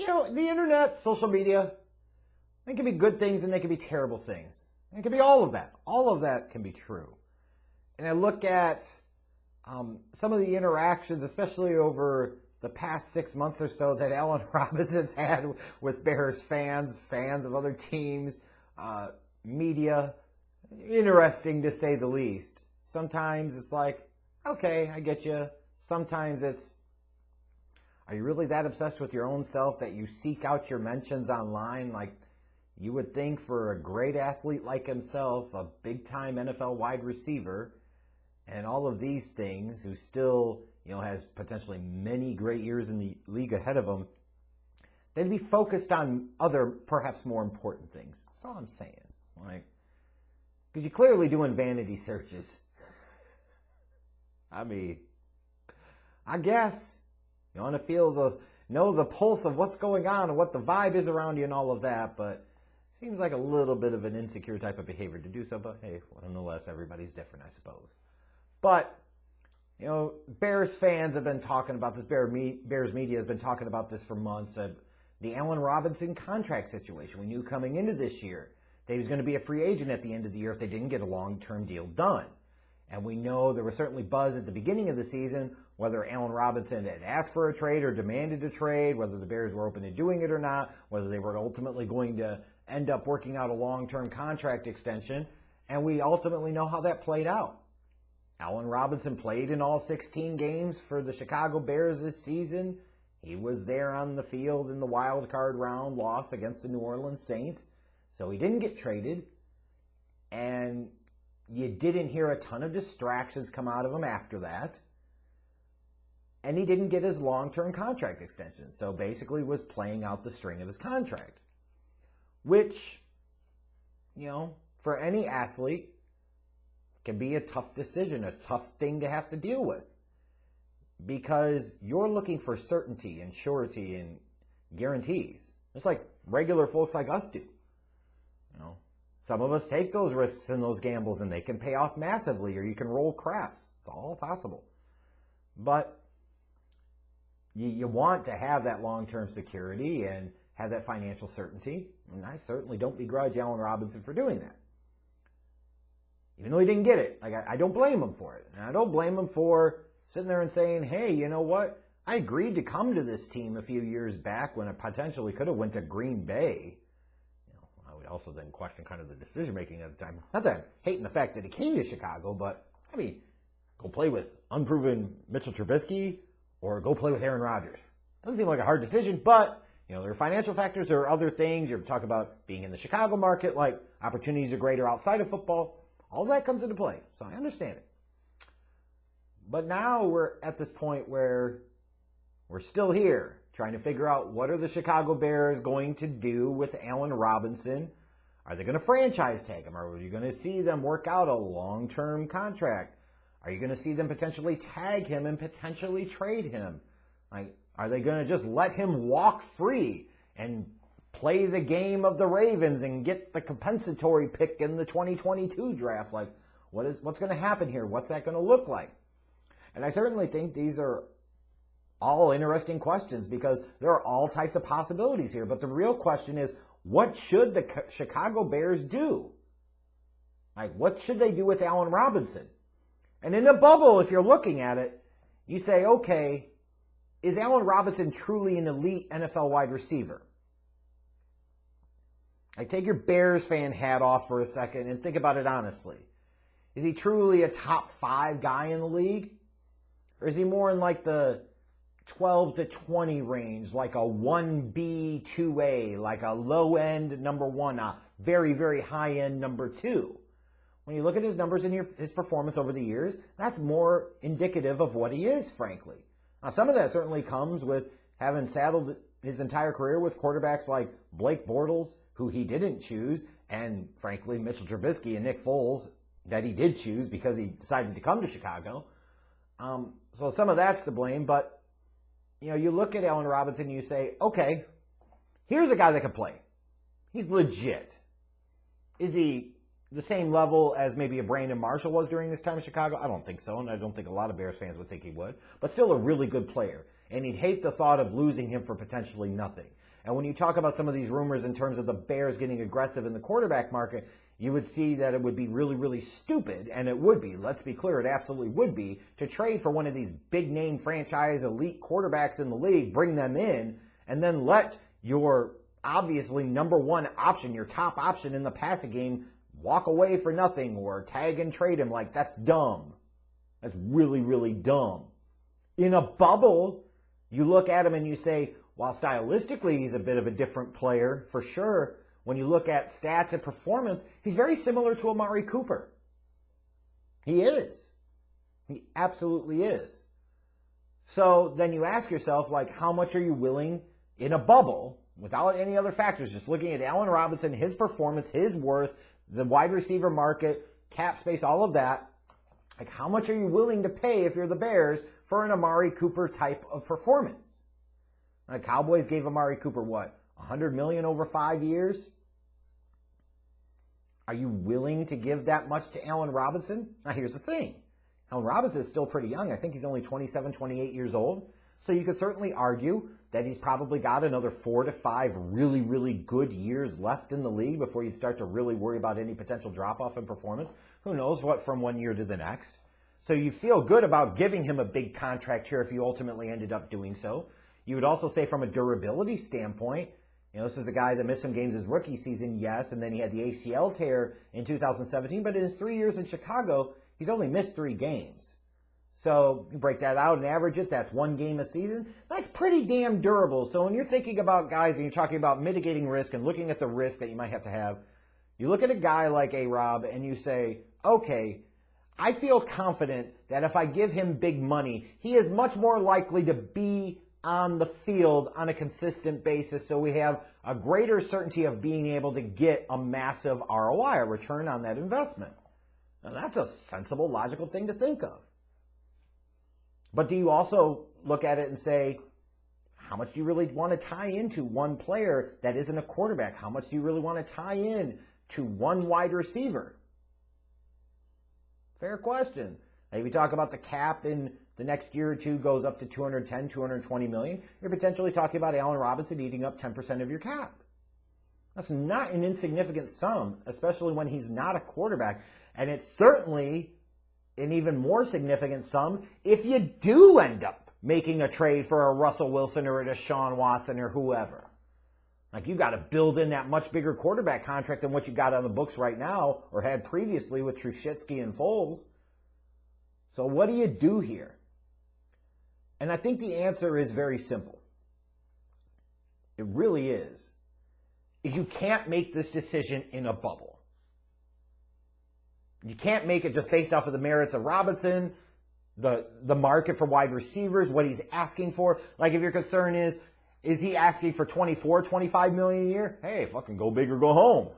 the internet, social media, they can be good things and they can be terrible things. It can be all of that. All of that can be true. And I look at some of the interactions, especially over the past 6 months or so, that Allen Robinson's had with Bears fans, fans of other teams, media. Interesting to say the least. Sometimes it's like, okay, I get you. Sometimes it's, are you really that obsessed with your own self that you seek out your mentions online? Like, you would think for a great athlete like himself, a big-time NFL wide receiver, and all of these things, who still, has potentially many great years in the league ahead of him, they'd be focused on other, perhaps more important things. That's all I'm saying. Like, because you're clearly doing vanity searches. I mean, I guess you want to know the pulse of what's going on and what the vibe is around you and all of that, but it seems like a little bit of an insecure type of behavior to do so. But hey, nonetheless, everybody's different, I suppose. But Bears fans have been talking about this. Bears media has been talking about this for months. The Allen Robinson contract situation. We knew coming into this year that he was going to be a free agent at the end of the year if they didn't get a long-term deal done. And we know there was certainly buzz at the beginning of the season, whether Allen Robinson had asked for a trade or demanded a trade, whether the Bears were open to doing it or not, whether they were ultimately going to end up working out a long-term contract extension. And we ultimately know how that played out. Allen Robinson played in all 16 games for the Chicago Bears this season. He was there on the field in the wild card round loss against the New Orleans Saints. So he didn't get traded. And you didn't hear a ton of distractions come out of him after that. And he didn't get his long-term contract extension. So basically was playing out the string of his contract. Which, for any athlete, can be a tough decision, a tough thing to have to deal with. Because you're looking for certainty and surety and guarantees. Just like regular folks like us do. Some of us take those risks and those gambles and they can pay off massively, or you can roll craps. It's all possible. But you want to have that long-term security and have that financial certainty. And I certainly don't begrudge Allen Robinson for doing that. Even though he didn't get it. I don't blame him for it. And I don't blame him for sitting there and saying, hey, you know what? I agreed to come to this team a few years back when it potentially could have went to Green Bay. I would also then question kind of the decision-making at the time. Not that I'm hating the fact that he came to Chicago, but, go play with unproven Mitchell Trubisky or go play with Aaron Rodgers. Doesn't seem like a hard decision, but, there are financial factors, there are other things. You're talking about being in the Chicago market, like opportunities are greater outside of football. All that comes into play, so I understand it. But now we're at this point where we're still here trying to figure out what are the Chicago Bears going to do with Allen Robinson. Are they going to franchise tag him? Are you going to see them work out a long-term contract? Are you going to see them potentially tag him and potentially trade him? Are they going to just let him walk free and play the game of the Ravens and get the compensatory pick in the 2022 draft? What's going to happen here? What's that going to look like? And I certainly think these are all interesting questions because there are all types of possibilities here. But the real question is, what should the Chicago Bears do? What should they do with Allen Robinson? And in a bubble, if you're looking at it, you say, okay, is Allen Robinson truly an elite NFL wide receiver? Take your Bears fan hat off for a second and think about it honestly. Is he truly a top 5 guy in the league? Or is he more in the 12 to 20 range, like a 1B, 2A, like a low-end number 1, a very, very high-end number 2? When you look at his numbers and his performance over the years, that's more indicative of what he is, frankly. Now, some of that certainly comes with having saddled his entire career with quarterbacks like Blake Bortles, who he didn't choose, and, frankly, Mitchell Trubisky and Nick Foles, that he did choose because he decided to come to Chicago. So some of that's to blame, but you look at Allen Robinson and you say, okay, here's a guy that can play. He's legit. Is he the same level as maybe a Brandon Marshall was during this time in Chicago? I don't think so, and I don't think a lot of Bears fans would think he would. But still a really good player. And he'd hate the thought of losing him for potentially nothing. And when you talk about some of these rumors in terms of the Bears getting aggressive in the quarterback market, you would see that it would be really, really stupid, and it would be, let's be clear, it absolutely would be, to trade for one of these big-name franchise elite quarterbacks in the league, bring them in, and then let your obviously number one option, your top option in the passing game, walk away for nothing or tag and trade him. Like, that's dumb. That's really, really dumb. In a bubble, you look at him and you say, while stylistically he's a bit of a different player, for sure, when you look at stats and performance, he's very similar to Amari Cooper. He is. He absolutely is. So then you ask yourself, like, how much are you willing in a bubble, without any other factors, just looking at Allen Robinson, his performance, his worth, the wide receiver market, cap space, all of that, like, how much are you willing to pay if you're the Bears for an Amari Cooper type of performance? The Cowboys gave Amari Cooper, what, $100 million over 5 years? Are you willing to give that much to Allen Robinson? Now, here's the thing. Allen Robinson is still pretty young. I think he's only 27, 28 years old. So you could certainly argue that he's probably got another 4 to 5 really, really good years left in the league before you start to really worry about any potential drop-off in performance. Who knows what from one year to the next. So you feel good about giving him a big contract here if you ultimately ended up doing so. You would also say from a durability standpoint, you know, this is a guy that missed some games his rookie season, yes, and then he had the ACL tear in 2017, but in his 3 years in Chicago, he's only missed 3 games. So you break that out and average it, that's 1 game a season. That's pretty damn durable. So when you're thinking about guys and you're talking about mitigating risk and looking at the risk that you might have to have, you look at a guy like A-Rob and you say, okay, I feel confident that if I give him big money, he is much more likely to be on the field on a consistent basis, so we have a greater certainty of being able to get a massive ROI, a return on that investment. Now, that's a sensible, logical thing to think of. But do you also look at it and say, how much do you really want to tie into one player that isn't a quarterback? How much do you really want to tie in to one wide receiver? Fair question. Maybe talk about the cap in the next year or two goes up to 210, 220 million. You're potentially talking about Allen Robinson eating up 10% of your cap. That's not an insignificant sum, especially when he's not a quarterback. And it's certainly an even more significant sum if you do end up making a trade for a Russell Wilson or a Deshaun Watson or whoever. Like, you got to build in that much bigger quarterback contract than what you got on the books right now or had previously with Trubisky and Foles. So what do you do here? And I think the answer is very simple. It really is you can't make this decision in a bubble. You can't make it just based off of the merits of Robinson, the market for wide receivers, what he's asking for. Like, if your concern is he asking for 24, 25 million a year? Hey, fucking go big or go home.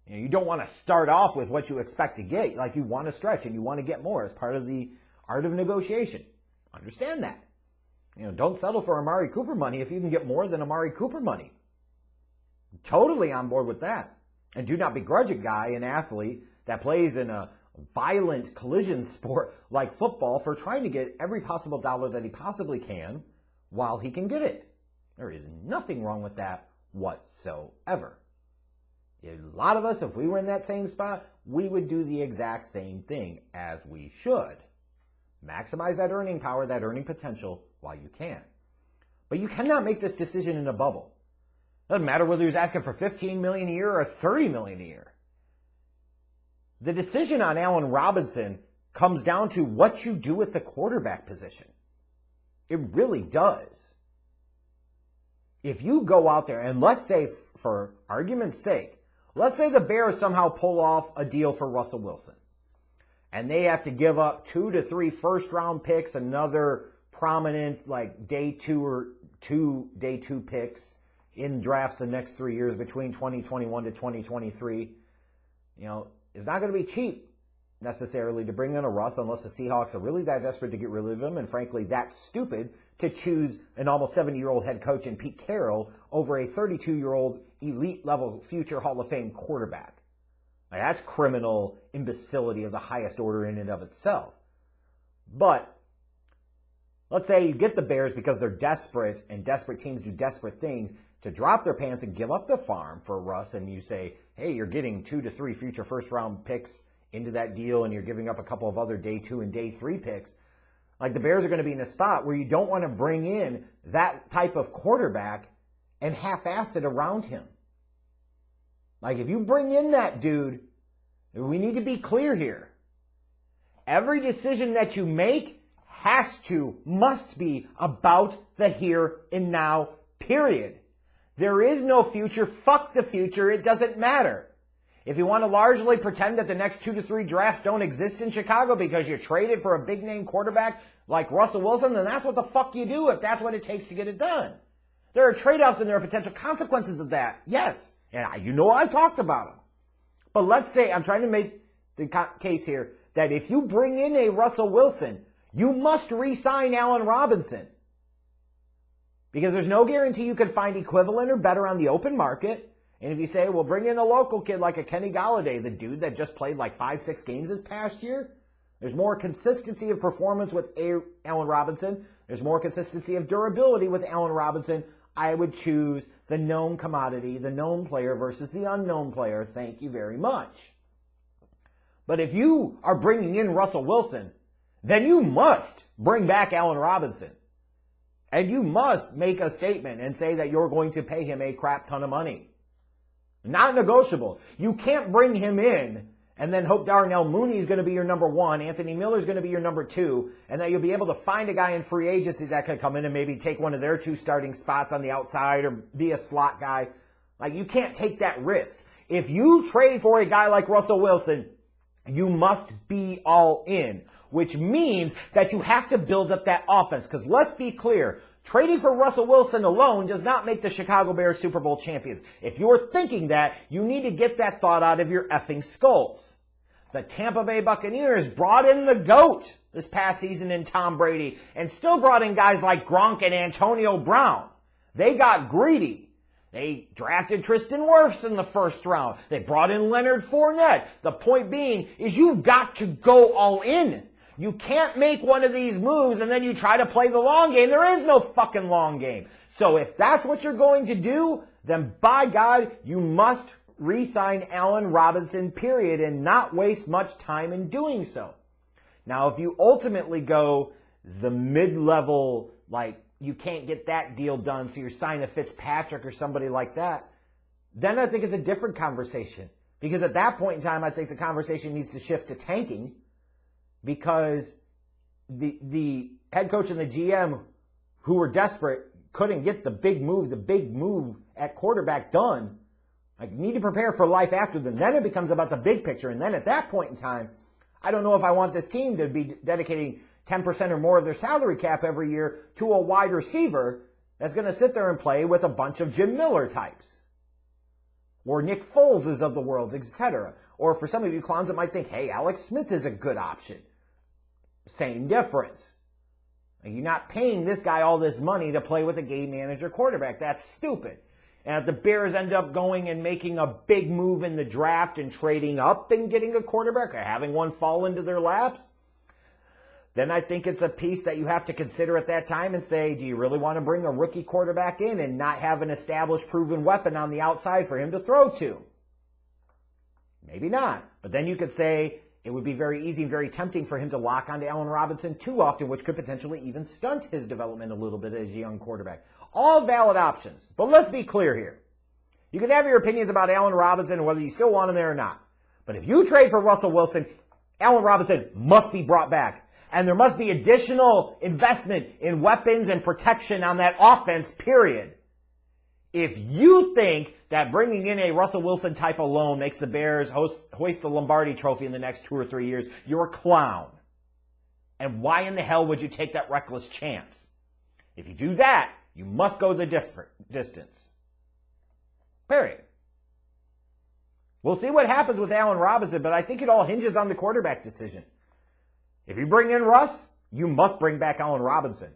You know, you don't want to start off with what you expect to get. Like, you want to stretch and you want to get more as part of the art of negotiation. Understand that. You know, don't settle for Amari Cooper money if you can get more than Amari Cooper money. Totally on board with that. And do not begrudge a guy, an athlete, that plays in a violent collision sport like football for trying to get every possible dollar that he possibly can while he can get it. There is nothing wrong with that whatsoever. A lot of us, if we were in that same spot, we would do the exact same thing, as we should. Maximize that earning power, that earning potential while you can. But you cannot make this decision in a bubble. Doesn't matter whether he's asking for $15 million a year or $30 million a year. The decision on Allen Robinson comes down to what you do at the quarterback position. It really does. If you go out there and let's say, for argument's sake, let's say the Bears somehow pull off a deal for Russell Wilson and they have to give up 2 to 3 first-round picks, another prominent like day 2 or 2 day 2 picks in drafts the next 3 years between 2021 to 2023. You know, it's not going to be cheap necessarily to bring in a Russ unless the Seahawks are really that desperate to get rid of him and frankly that stupid to choose an almost 70-year-old head coach in Pete Carroll over a 32-year-old elite-level future Hall of Fame quarterback. Like, that's criminal imbecility of the highest order in and of itself. But let's say you get the Bears because they're desperate and desperate teams do desperate things. to drop their pants and give up the farm for Russ, and you say, hey, you're getting 2 to 3 future first-round picks into that deal, and you're giving up a couple of other day 2 and day 3 picks, like the Bears are going to be in a spot where you don't want to bring in that type of quarterback and half-ass it around him. Like, if you bring in that dude, we need to be clear here. Every decision that you make must be about the here and now, period. There is no future. Fuck the future. It doesn't matter. If you want to largely pretend that the next 2 to 3 drafts don't exist in Chicago because you traded for a big-name quarterback like Russell Wilson, then that's what the fuck you do if that's what it takes to get it done. There are trade-offs and there are potential consequences of that. Yes. And I talked about them. But let's say, I'm trying to make the case here, that if you bring in a Russell Wilson, you must re-sign Allen Robinson. Because there's no guarantee you can find equivalent or better on the open market. And if you say, well, bring in a local kid like a Kenny Golladay, the dude that just played like 5-6 games this past year, there's more consistency of performance with Allen Robinson. There's more consistency of durability with Allen Robinson. I would choose the known commodity, the known player versus the unknown player. Thank you very much. But if you are bringing in Russell Wilson, then you must bring back Allen Robinson. And you must make a statement and say that you're going to pay him a crap ton of money. Not negotiable. You can't bring him in and then hope Darnell Mooney is going to be your number 1, Anthony Miller is going to be your number 2, and that you'll be able to find a guy in free agency that could come in and maybe take one of their 2 starting spots on the outside or be a slot guy. Like, you can't take that risk. If you trade for a guy like Russell Wilson, you must be all in, which means that you have to build up that offense. Because let's be clear, trading for Russell Wilson alone does not make the Chicago Bears Super Bowl champions. If you're thinking that, you need to get that thought out of your effing skulls. The Tampa Bay Buccaneers brought in the GOAT this past season in Tom Brady and still brought in guys like Gronk and Antonio Brown. They got greedy. They drafted Tristan Wirfs in the first round. They brought in Leonard Fournette. The point being is you've got to go all in. You can't make one of these moves and then you try to play the long game. There is no fucking long game. So if that's what you're going to do, then by God, you must re-sign Allen Robinson, period, and not waste much time in doing so. Now, if you ultimately go the mid-level, like, you can't get that deal done, so you're signing a Fitzpatrick or somebody like that, then I think it's a different conversation. Because at that point in time, I think the conversation needs to shift to tanking, because the head coach and the GM who were desperate couldn't get the big move at quarterback done. Like, you need to prepare for life after them. Then it becomes about the big picture. And then at that point in time, I don't know if I want this team to be dedicating 10% or more of their salary cap every year to a wide receiver that's going to sit there and play with a bunch of Jim Miller types. Or Nick Foleses of the world, etc. Or for some of you clowns that might think, hey, Alex Smith is a good option. Same difference. You're not paying this guy all this money to play with a game manager quarterback. That's stupid. And if the Bears end up going and making a big move in the draft and trading up and getting a quarterback or having one fall into their laps, then I think it's a piece that you have to consider at that time and say, do you really want to bring a rookie quarterback in and not have an established, proven weapon on the outside for him to throw to? Maybe not. But then you could say it would be very easy and very tempting for him to lock onto Allen Robinson too often, which could potentially even stunt his development a little bit as a young quarterback. All valid options. But let's be clear here. You can have your opinions about Allen Robinson and whether you still want him there or not. But if you trade for Russell Wilson, Allen Robinson must be brought back. And there must be additional investment in weapons and protection on that offense, period. If you think that bringing in a Russell Wilson type of loan makes the Bears hoist the Lombardi Trophy in the next 2 or 3 years, you're a clown. And why in the hell would you take that reckless chance? If you do that, you must go the distance. Period. We'll see what happens with Allen Robinson, but I think it all hinges on the quarterback decision. If you bring in Russ, you must bring back Allen Robinson.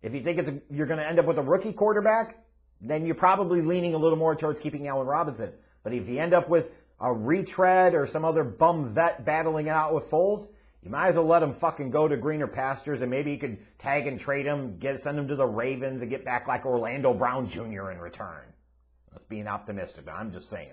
If you think you're going to end up with a rookie quarterback, then you're probably leaning a little more towards keeping Allen Robinson. But if you end up with a retread or some other bum vet battling it out with Foles, You might as well let him fucking go to greener pastures, and maybe you could tag and trade him, send him to the Ravens, and get back like Orlando Brown Jr. in return. That's being optimistic. I'm just saying.